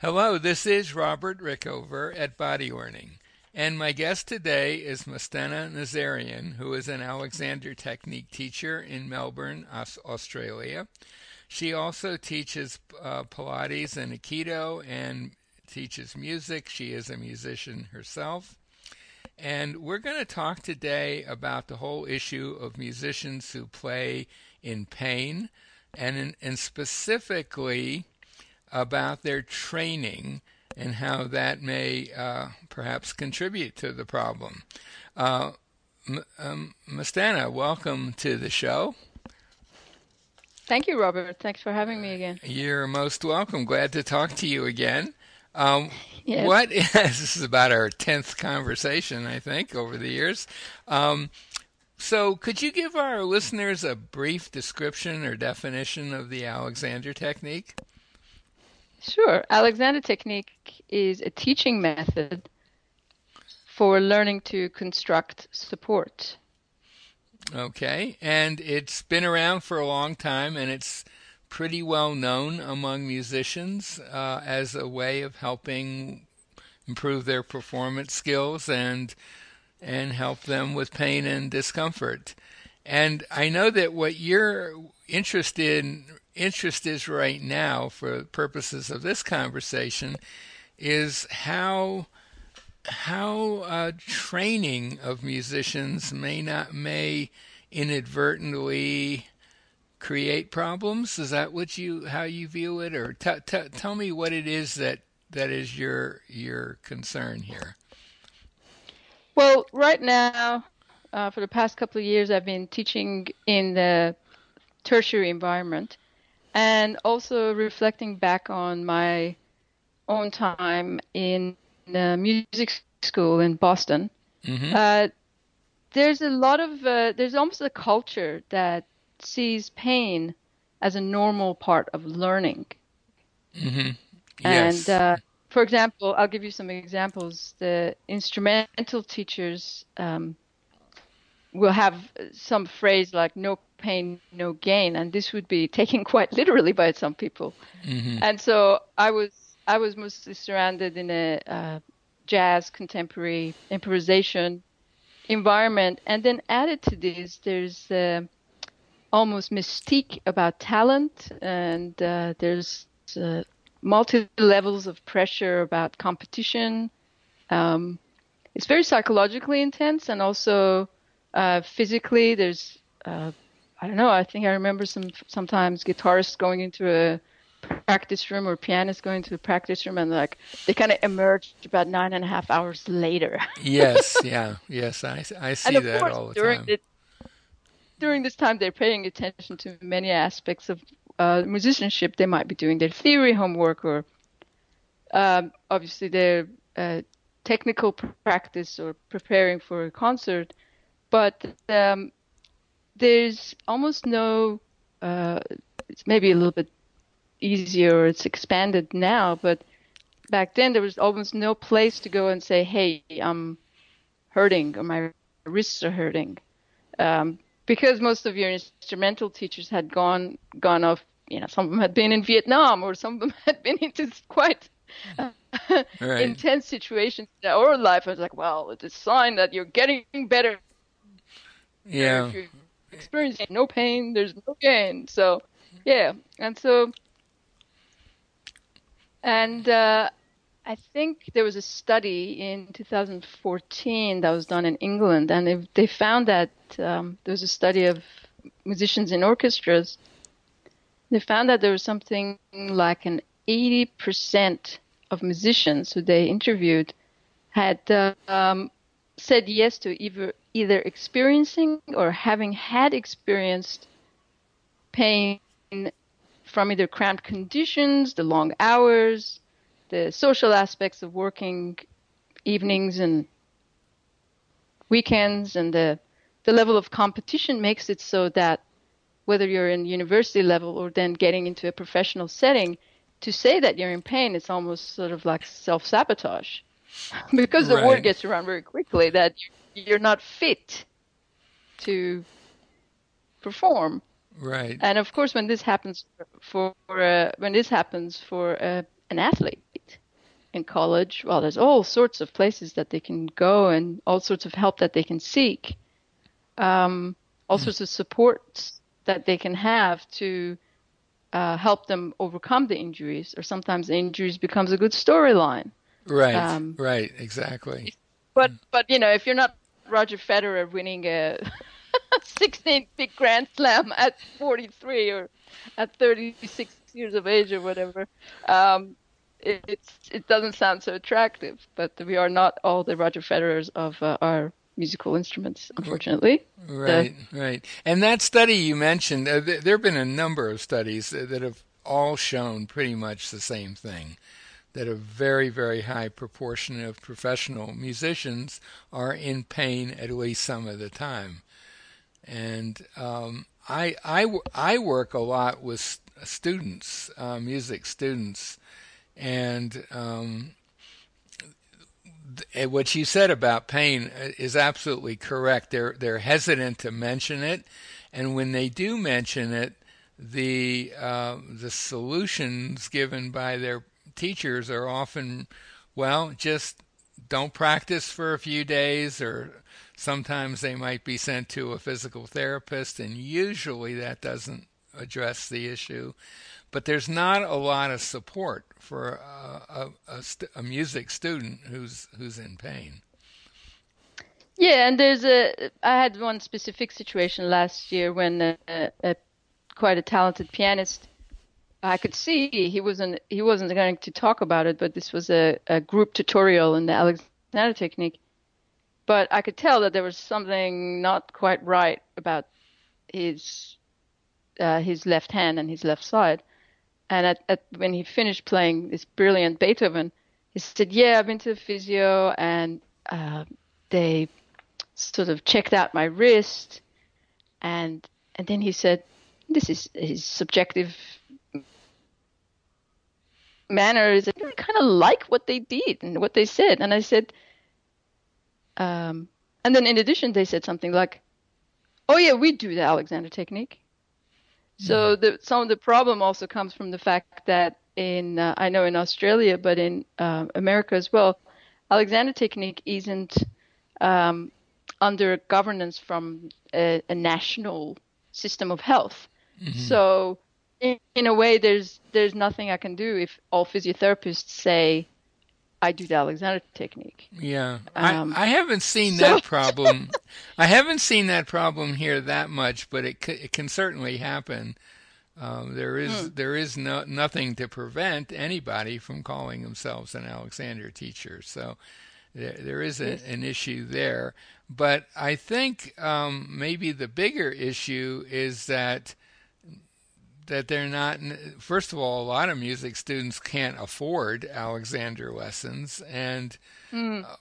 Hello, this is Robert Rickover at Body Orning, and my guest today is Mastena Nazarian, who is an Alexander Technique teacher in Melbourne, Australia. She also teaches Pilates and Aikido and teaches music. She is a musician herself. And we're going to talk today about the whole issue of musicians who play in pain and specifically about their training and how that may perhaps contribute to the problem. Mastana, welcome to the show. Thank you, Robert. Thanks for having me again. You're most welcome. Glad to talk to you again. Yes. What is, this is about our 10th conversation, I think, over the years. So could you give our listeners a brief description or definition of the Alexander Technique? Sure. Alexander Technique is a teaching method for learning to construct support. Okay, and it's been around for a long time, and it's pretty well known among musicians as a way of helping improve their performance skills and help them with pain and discomfort. And I know that what your interest is right now, for purposes of this conversation, is how training of musicians may inadvertently create problems. Is that how you view it, or tell me what it is that is your concern here? Well, right now, for the past couple of years, I've been teaching in the tertiary environment and also reflecting back on my own time in the music school in Boston. Mm-hmm. There's almost a culture that sees pain as a normal part of learning. Mm-hmm. And Yes. for example, I'll give you some examples. The instrumental teachers will have some phrase like "no pain, no gain," and this would be taken quite literally by some people. Mm-hmm. And so I was mostly surrounded in a jazz, contemporary, improvisation environment, and then added to this, there's almost mystique about talent, and there's multi levels of pressure about competition. It's very psychologically intense, and also physically. There's I don't know. I think I remember sometimes guitarists going into a practice room or pianists going to a practice room, and like they kind of emerged about 9.5 hours later. Yes. Yeah. Yes. I And see of that course, all the time. during this time, they're paying attention to many aspects of musicianship. They might be doing their theory homework, or obviously their technical practice, or preparing for a concert. But there's almost no, it's maybe a little bit easier, or it's expanded now, but back then there was almost no place to go and say, hey, I'm hurting, or my wrists are hurting. Because most of your instrumental teachers had gone off, some of them had been in Vietnam, or some of them had been into quite uh, Right. intense situations in their own life. I was like, well, it's a sign that you're getting better. Yeah. If you're experiencing no pain, there's no gain. So, yeah. And I think there was a study in 2014 that was done in England, and they found that there was a study of musicians in orchestras. They found that there was something like an 80% of musicians who they interviewed had said yes to either experiencing or having had experienced pain from either cramped conditions, the long hours, the social aspects of working evenings and weekends, and the level of competition makes it so that whether you're in university level or then getting into a professional setting, to say that you're in pain, it's almost sort of like self-sabotage because the word Right. gets around very quickly that you're not fit to perform. Right. And of course, when this happens for an athlete, in college, well, there's all sorts of places that they can go and all sorts of help that they can seek, all sorts of supports that they can have to help them overcome the injuries, or sometimes the injuries becomes a good storyline. Right, right, exactly. But if you're not Roger Federer winning a 16th big Grand Slam at 43 or at 36 years of age or whatever, it doesn't sound so attractive. But we are not all the Roger Federers of our musical instruments, unfortunately. Right, right. And that study you mentioned, there have been a number of studies that have all shown pretty much the same thing, that a very, very high proportion of professional musicians are in pain at least some of the time. And I work a lot with students, music students, and what you said about pain is absolutely correct. They're hesitant to mention it, and when they do mention it, the solutions given by their teachers are often, well, just don't practice for a few days, or sometimes they might be sent to a physical therapist, and usually that doesn't address the issue. But there's not a lot of support for a music student who's in pain. Yeah, and I had one specific situation last year when quite a talented pianist, I could see he wasn't going to talk about it, but this was a group tutorial in the Alexander technique. But I could tell that there was something not quite right about his left hand and his left side. And when he finished playing this brilliant Beethoven, he said, "Yeah, I've been to the physio, and they sort of checked out my wrist." And then he said, "This is his subjective manner. Is I kind of like what they did and what they said." And I said, and then in addition, they said something like, "Oh yeah, we do the Alexander technique." So some of the problem also comes from the fact that I know in Australia, but in America as well, Alexander technique isn't under governance from a national system of health. Mm-hmm. So in a way, there's nothing I can do if all physiotherapists say I do the Alexander technique. Yeah, I haven't seen that problem. I haven't seen that problem here that much, but it can certainly happen. There is nothing to prevent anybody from calling themselves an Alexander teacher. So there is an issue there. But I think maybe the bigger issue is that they're not, first of all, a lot of music students can't afford Alexander lessons, and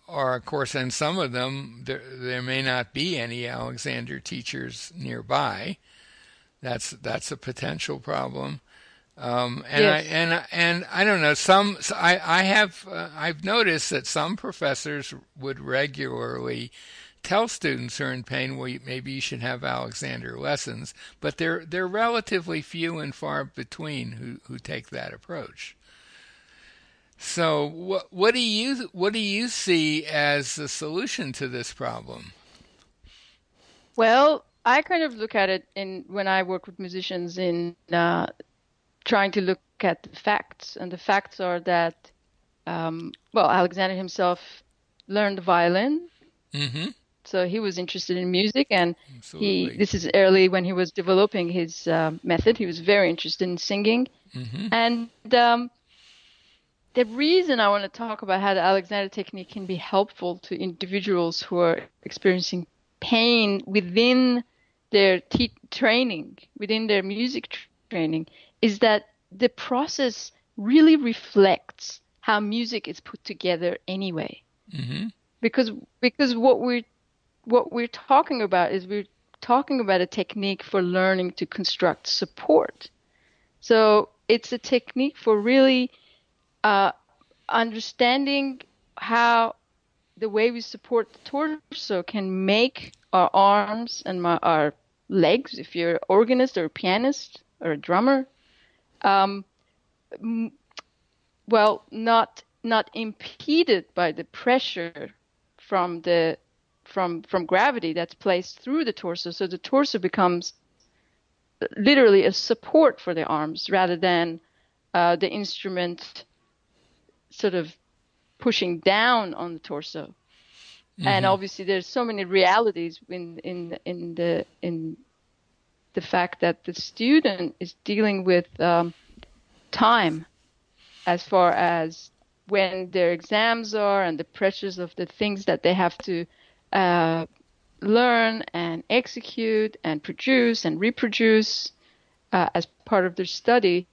or of course, and some of them there may not be any Alexander teachers nearby. That's a potential problem. And I don't know, I've noticed that some professors would regularly tell students who are in pain, well, maybe you should have Alexander lessons, but they're relatively few and far between who take that approach. So what do you see as the solution to this problem? Well, I kind of look at it when I work with musicians in trying to look at the facts, and the facts are that Alexander himself learned the violin. Mm-hmm. So he was interested in music, and this is early when he was developing his method. He was very interested in singing. Mm-hmm. And the reason I want to talk about how the Alexander technique can be helpful to individuals who are experiencing pain within their training, within their music training, is that the process really reflects how music is put together anyway. Mm-hmm. Because what we're talking about is we're talking about a technique for learning to construct support. So it's a technique for really understanding how the way we support the torso can make our arms and our legs, if you're an organist or a pianist or a drummer, not not impeded by the pressure from the from gravity that's placed through the torso. So the torso becomes literally a support for the arms rather than the instrument sort of pushing down on the torso. Mm-hmm. And obviously there's so many realities in the fact that the student is dealing with time as far as when their exams are and the pressures of the things that they have to learn and execute and produce and reproduce as part of their study,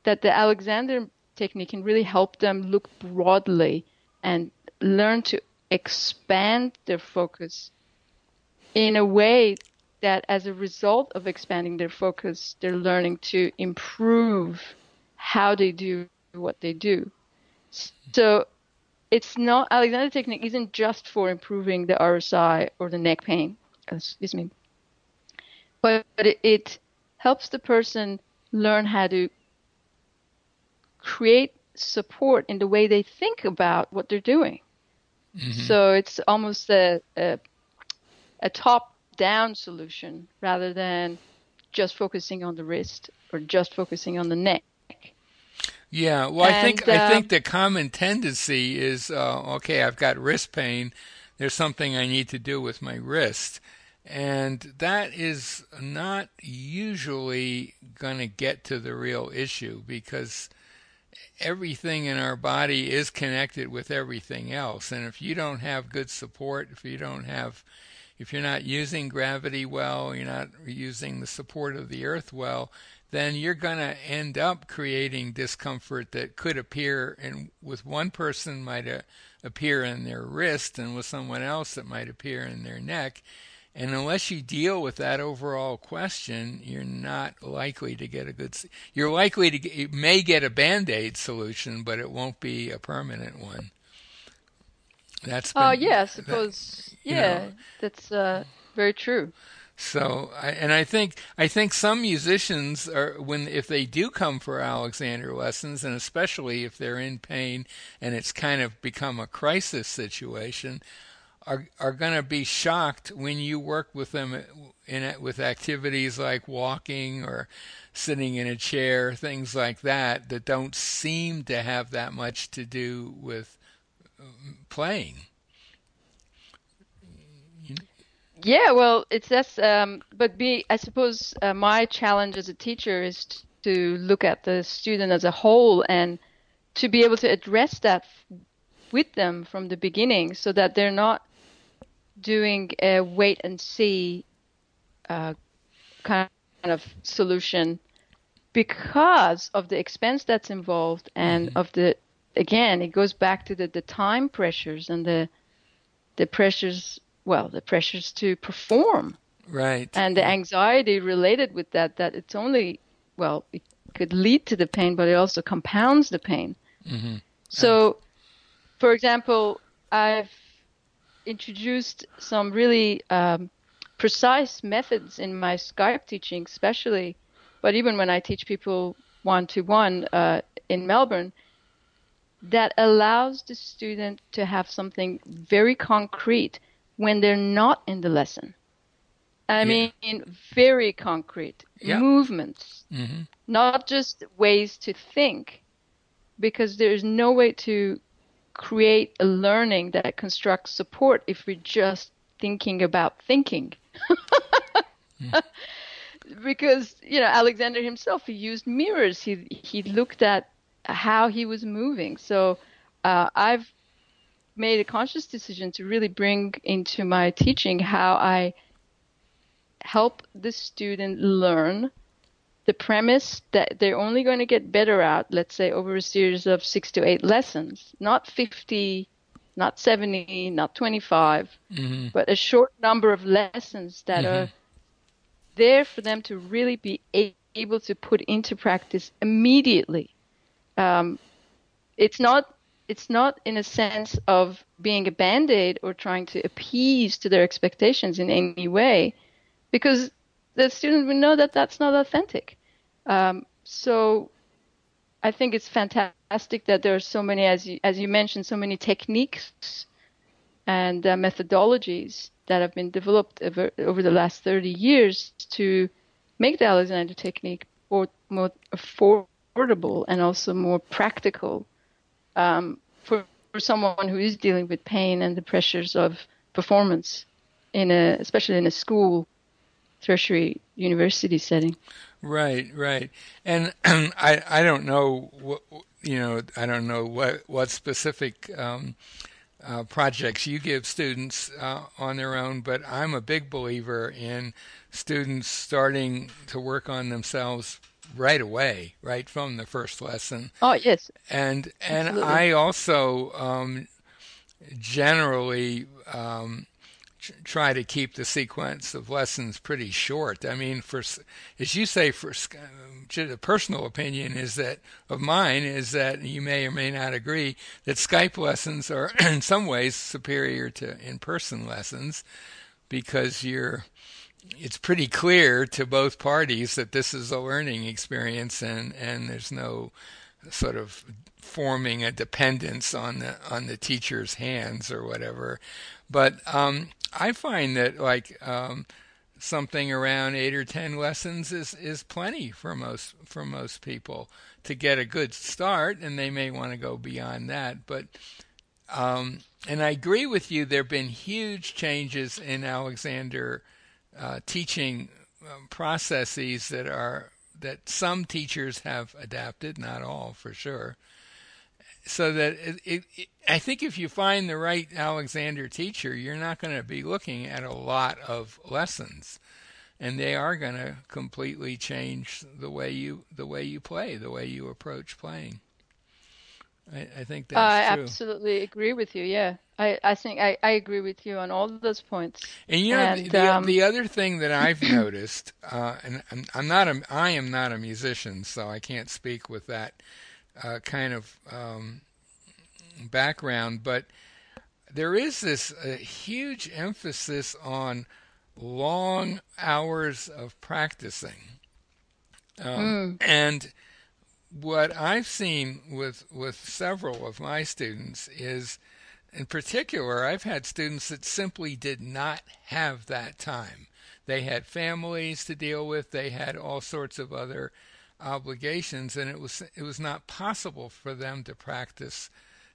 that the Alexander technique can really help them look broadly and learn to expand their focus in a way that as a result of expanding their focus, they're learning to improve how they do what they do. So it's not, Alexander technique isn't just for improving the RSI or the neck pain, excuse me, but it helps the person learn how to create support in the way they think about what they're doing. Mm-hmm. So it's almost a top-down solution rather than just focusing on the wrist or just focusing on the neck. Yeah, well, I think the common tendency is, okay, I've got wrist pain. There's something I need to do with my wrist. And that is not usually going to get to the real issue, because everything in our body is connected with everything else. And if you don't have good support, if you're not using gravity well, you're not using the support of the earth well, then you're going to end up creating discomfort that could appear with one person might appear in their wrist, and with someone else it might appear in their neck. And unless you deal with that overall question, you're not likely to get you may get a Band-Aid solution, but it won't be a permanent one. That's been, yeah, I suppose. That's very true. So, I think some musicians if they do come for Alexander lessons, and especially if they're in pain and it's kind of become a crisis situation, are going to be shocked when you work with them with activities like walking or sitting in a chair, things like that don't seem to have that much to do with playing. Yeah, well, I suppose my challenge as a teacher is to look at the student as a whole and to be able to address that with them from the beginning, so that they're not doing a wait and see kind of solution because of the expense that's involved and again, it goes back to the time pressures and the pressures. Well, the pressures to perform. Right. And the anxiety related with that it's only, it could lead to the pain, but it also compounds the pain. Mm-hmm. So, for example, I've introduced some really precise methods in my Skype teaching, especially, but even when I teach people one-to-one in Melbourne, that allows the student to have something very concrete when they're not in the lesson. I mean, very concrete movements, not just ways to think, because there's no way to create a learning that constructs support if we're just thinking about thinking. Because, Alexander himself, he used mirrors. He looked at how he was moving. So I've made a conscious decision to really bring into my teaching how I help the student learn the premise that they're only going to get better at, let's say, over a series of 6 to 8 lessons, not 50, not 70, not 25, but a short number of lessons that are there for them to really be able to put into practice immediately. It's not in a sense of being a Band-Aid or trying to appease to their expectations in any way, because the student will know that that's not authentic. So I think it's fantastic that there are so many, as you mentioned, so many techniques and methodologies that have been developed over the last 30 years to make the Alexander technique more affordable and also more practical for someone who is dealing with pain and the pressures of performance especially in a school, tertiary university setting. Right, right. And I don't know I don't know what specific projects you give students on their own, but I'm a big believer in students starting to work on themselves right away, right from the first lesson. Oh, yes, And absolutely. I also generally try to keep the sequence of lessons pretty short. I mean, as you say, the personal opinion is that of mine is that you may or may not agree that Skype lessons are in some ways superior to in-person lessons because it's pretty clear to both parties that this is a learning experience and there's no sort of forming a dependence on the teacher's hands or whatever. But I find that something around 8 or 10 lessons is plenty for most people to get a good start, and they may want to go beyond that. But and I agree with you. There have been huge changes in Alexander teaching processes that some teachers have adapted, not all for sure. So that I think if you find the right Alexander teacher, you're not going to be looking at a lot of lessons, and they are going to completely change the way you play, the way you approach playing. I think that's I true. absolutely agree with you. Yeah, I think I agree with you on all those points. And And the other thing that I've noticed, and I am not a musician, so I can't speak with that kind of background, but there is this huge emphasis on long hours of practicing. mm, And what I've seen with several of my students is, in particular, I've had students that simply did not have that time. They had families to deal with, they had all sorts of other obligations, and it was not possible for them to practice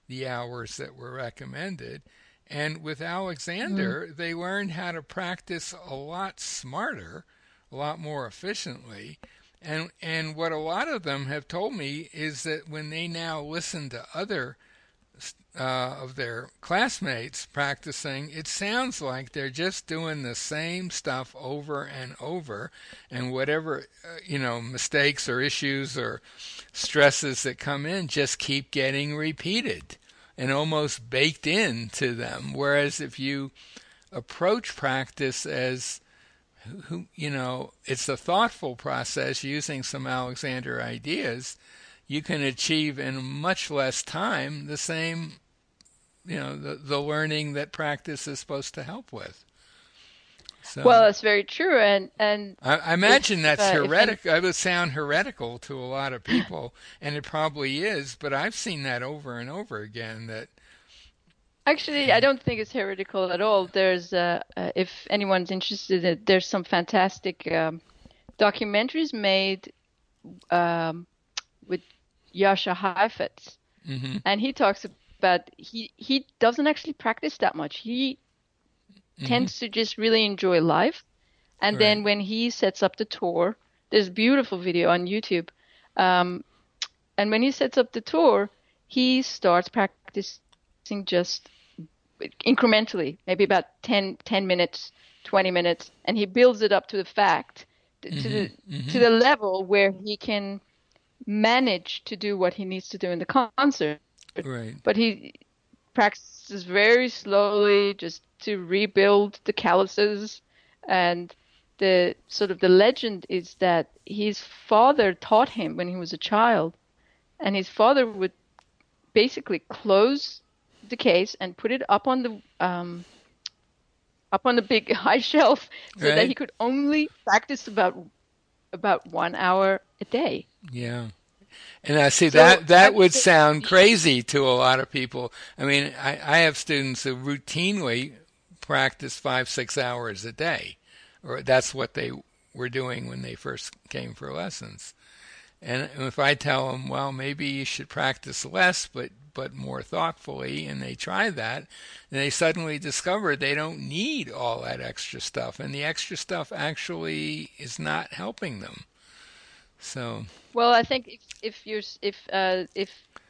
the hours that were recommended. And with mm. Alexander, they learned how to practice a lot smarter, a lot more efficiently. And what a lot of them have told me is that when they now listen to other of their classmates practicing, it sounds like they're just doing the same stuff over and over, and whatever mistakes or issues or stresses that come in just keep getting repeated and almost baked into them. Whereas if you approach practice as it's a thoughtful process using some Alexander ideas, you can achieve in much less time the same the learning that practice is supposed to help with. So Well, that's very true. And I imagine that's if any, heretical. It would sound heretical to a lot of people, and it probably is. But I've seen that over and over again. That actually, I don't think it's heretical at all. There's if anyone's interested, there's some fantastic documentaries made with Yasha Heifetz, hmm and he talks about he doesn't actually practice that much. He hmm tends to just really enjoy life. And right, then when he sets up the tour, there's a beautiful video on YouTube. Um, and when he sets up the tour, he starts practicing just incrementally, maybe about 10 minutes, 20 minutes, and he builds it up to the fact, to hmm to hmm the level where he can manage to do what he needs to do in the concert. right, But he practices very slowly just to rebuild the calluses. And the sort of the legend is that his father taught him when he was a child, and his father would basically close the case and put it up on the big high shelf so that he right, could only practice about 1 hour a day. yeah. And I see So that I would would say, sound crazy to a lot of people. I mean, I have students who routinely practice 5, 6 hours a day, or that's what they were doing when they first came for lessons. And if I tell them, well, maybe you should practice less, but more thoughtfully, and they try that, and they suddenly discover they don't need all that extra stuff, and the extra stuff actually is not helping them. So, well, I think if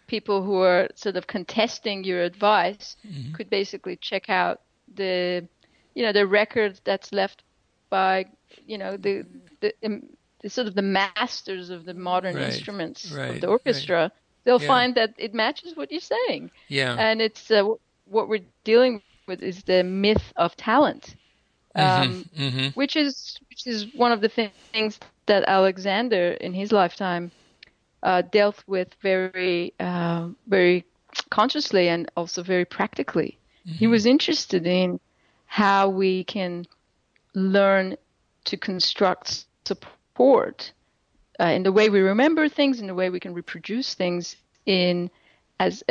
people who are sort of contesting your advice mhm. could basically check out the, the record that's left by, the sort of the masters of the modern Right, instruments of right, the right. orchestra, they'll Yeah, find that it matches what you're saying. yeah. And it's what we're dealing with is the myth of talent, Mhm, um, mhm. which is one of the things that Alexander in his lifetime dealt with very consciously and also very practically. He was interested in how we can learn to construct support in the way we remember things, in the way we can reproduce things in as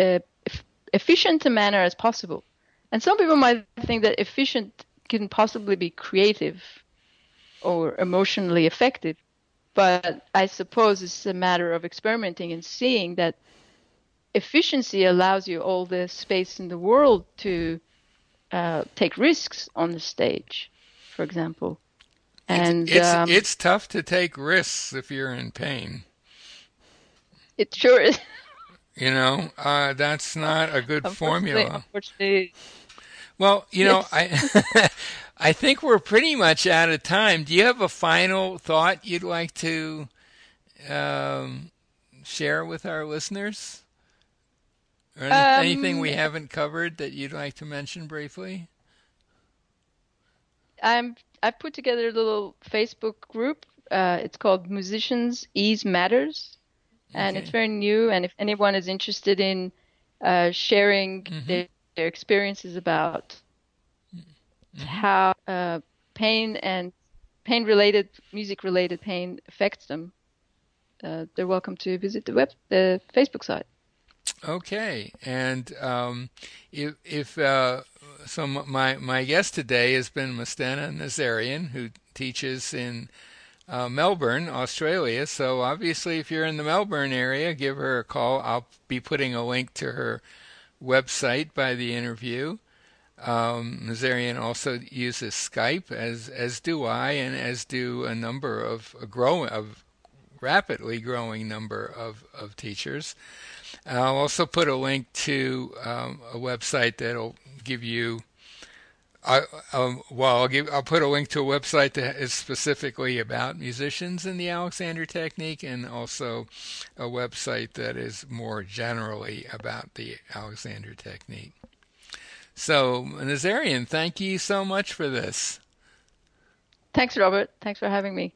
efficient a manner as possible. And some people might think that efficient can possibly be creative or emotionally effective, but I suppose it's a matter of experimenting and seeing that efficiency allows you all the space in the world to take risks on the stage, for example. It's And it's it's tough to take risks if you're in pain. it sure is. That's not a good Unfortunately, formula. unfortunately, Well, yes. I I think we're pretty much out of time. Do you have a final thought you'd like to um, share with our listeners? Or anything Um, we haven't covered that you'd like to mention briefly? I put together a little Facebook group. It's called Musicians Ease Matters, and it's Okay. very new. And if anyone is interested in sharing Mm-hmm. their experiences about Mm-hmm. how pain and pain-related, music-related pain affects them, they're welcome to visit the Facebook site. Okay. And if so, my guest today has been Mastena Nazarian, who teaches in Melbourne, Australia. So obviously, if you're in the Melbourne area, give her a call. I'll be putting a link to her website by the interview. Nazarian also uses Skype, as do I, and as do a number of rapidly growing number of teachers. I'll also put a link to a website that'll give you. I'll put a link to a website that is specifically about musicians in the Alexander Technique, and also a website that is more generally about the Alexander Technique. So, Nazarian, thank you so much for this. Thanks, Robert. Thanks for having me.